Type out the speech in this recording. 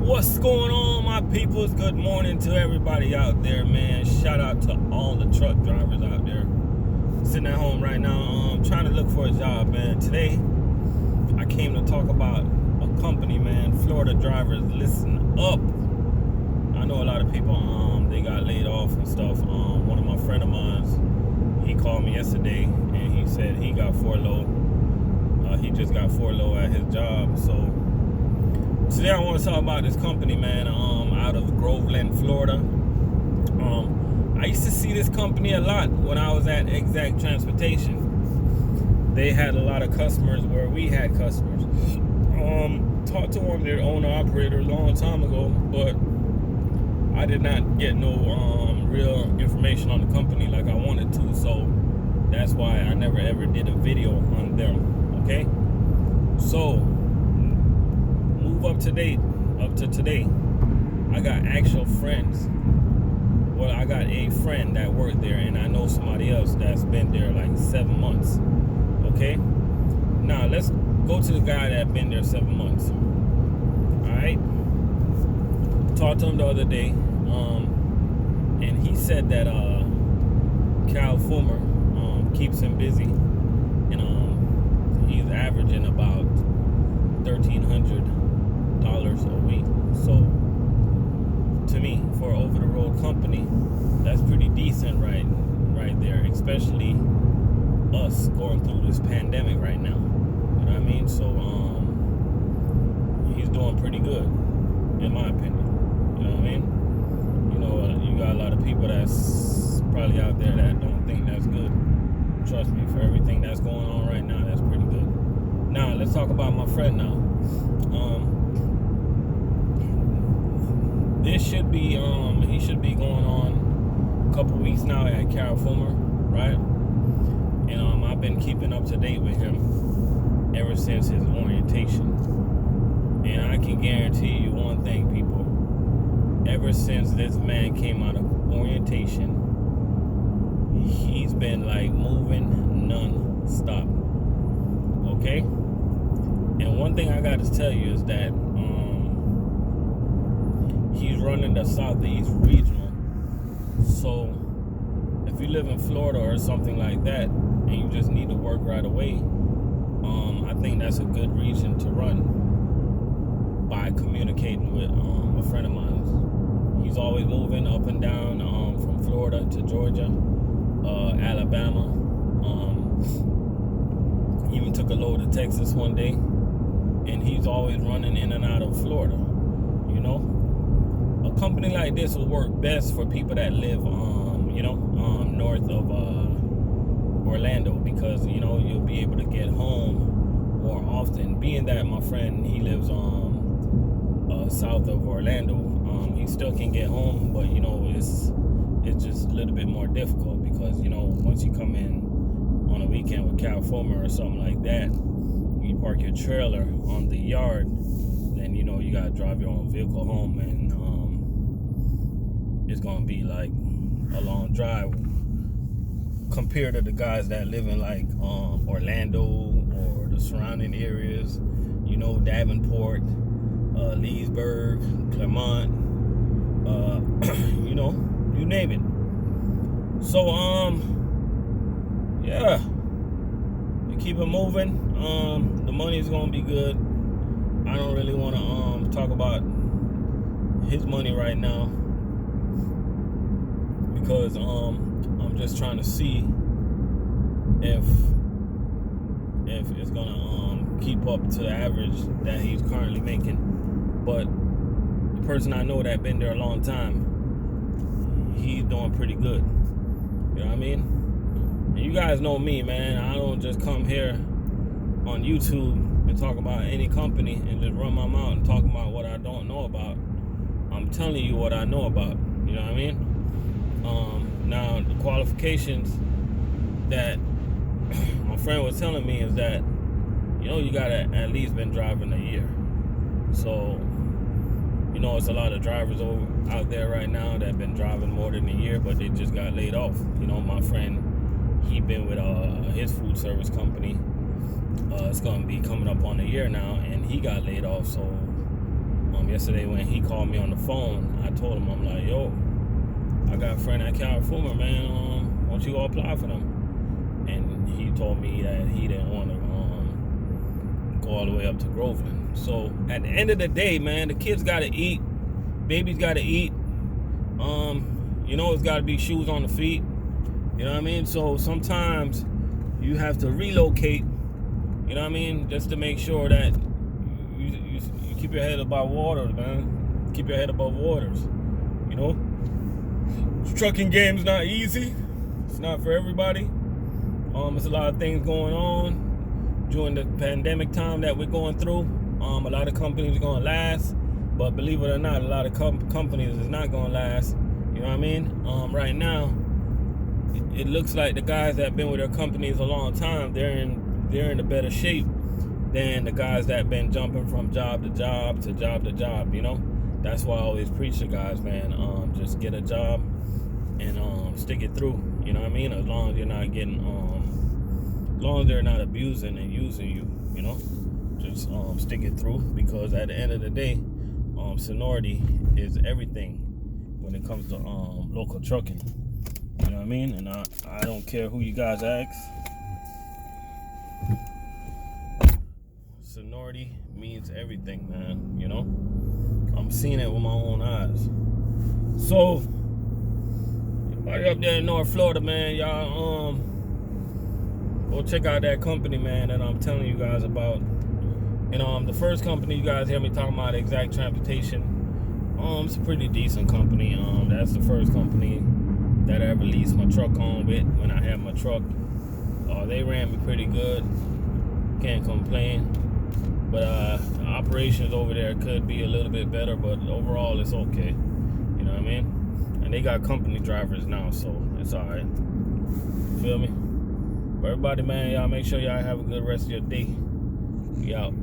What's going on, my peoples? Good morning to everybody out there, man. Shout out to all the truck drivers out there. Sitting at home right now, trying to look for a job, man. Today, I came to talk about a company, man. Florida drivers, listen up. I know a lot of people, they got laid off and stuff. One of my friend of mine, he called me yesterday, and he said he got furloughed. He just got furloughed at his job, so today I want to talk about this company, man, out of Groveland, Florida. I used to see this company a lot when I was at Exact Transportation. They had a lot of customers where we had customers. Talked to one of their owner-operator a long time ago, but I did not get no real information on the company like I wanted to, so that's why I never ever did a video on them, okay? So up to today, I got actual friends. Well, I got a friend that worked there, and I know somebody else that's been there like 7 months. Okay, now let's go to the guy that been there 7 months. All right, talked to him the other day, and he said that Carrol Fulmer keeps him busy, and he's averaging about $1,300 a week. So to me, for an over-the-road company, that's pretty decent right there, especially us going through this pandemic right now. You know what I mean? So he's doing pretty good, in my opinion. You know what I mean? You know, you got a lot of people that's probably out there that don't think that's good. Trust me, for everything that's going on right now, that's pretty good. Now let's talk about my friend now. This should be, he should be going on a couple weeks now at Carrol, Fulmer, right? And I've been keeping up to date with him ever since his orientation. And I can guarantee you one thing, people. Ever since this man came out of orientation, he's been like moving non-stop. Okay? And one thing I got to tell you is that he's running the Southeast Regional. So if you live in Florida or something like that and you just need to work right away, I think that's a good region to run by communicating with a friend of mine. He's always moving up and down from Florida to Georgia, Alabama. Even took a load to Texas one day, and he's always running in and out of Florida, you know? A company like this will work best for people that live, north of Orlando, because, you know, you'll be able to get home more often. Being that my friend, he lives south of Orlando, he still can get home, but, you know, it's just a little bit more difficult because, you know, once you come in on a weekend with Carrol Fulmer or something like that, you park your trailer on the yard, then, you know, you gotta drive your own vehicle home, and it's gonna be like a long drive compared to the guys that live in like Orlando or the surrounding areas, you know, Davenport, Leesburg, Clermont, you know, you name it. So yeah, we keep it moving. The money's gonna be good. I don't really want to talk about his money right now, because I'm just trying to see if it's gonna keep up to the average that he's currently making. But the person I know that been there a long time, he's doing pretty good. You know what I mean? And you guys know me, man. I don't just come here on YouTube and talk about any company and just run my mouth and talk about what I don't know about. I'm telling you what I know about. You know what I mean? Now, the qualifications that my friend was telling me is that, you know, you gotta at least been driving a year. So, you know, it's a lot of drivers out there right now that have been driving more than a year, but they just got laid off. You know, my friend, he been with his food service company. It's gonna be coming up on a year now, and he got laid off. So yesterday when he called me on the phone, I told him, I'm like, yo, I got a friend at Carrol, Fulmer, man. Why don't you go apply for them? And he told me that he didn't want to go all the way up to Groveland. So at the end of the day, man, the kids got to eat. Babies got to eat. It's got to be shoes on the feet. You know what I mean? So sometimes you have to relocate, you know what I mean, just to make sure that you keep your head above waters, man. Keep your head above waters, you know? This trucking game's not easy. It's not for everybody. There's a lot of things going on during the pandemic time that we're going through. A lot of companies are going to last, but believe it or not, a lot of companies is not going to last. You know what I mean? Right now, it looks like the guys that have been with their companies a long time, they're in a better shape than the guys that have been jumping from job to job to job to job, you know? That's why I always preach to guys, man, just get a job and stick it through, you know what I mean? As long as you're not getting, as long as they're not abusing and using you, you know? Just stick it through, because at the end of the day, seniority is everything when it comes to local trucking. You know what I mean? And I don't care who you guys ask. Seniority means everything, man. You know? I'm seeing it with my own eyes. So, everybody up there in North Florida, man, y'all go check out that company, man, that I'm telling you guys about. And the first company you guys hear me talking about, Exact Transportation, it's a pretty decent company. That's the first company that I ever leased my truck on with when I had my truck. They ran me pretty good. Can't complain. But the operations over there could be a little bit better, but overall it's okay. You know what I mean? And they got company drivers now, so it's alright. Feel me? But everybody, man, y'all make sure y'all have a good rest of your day. We out.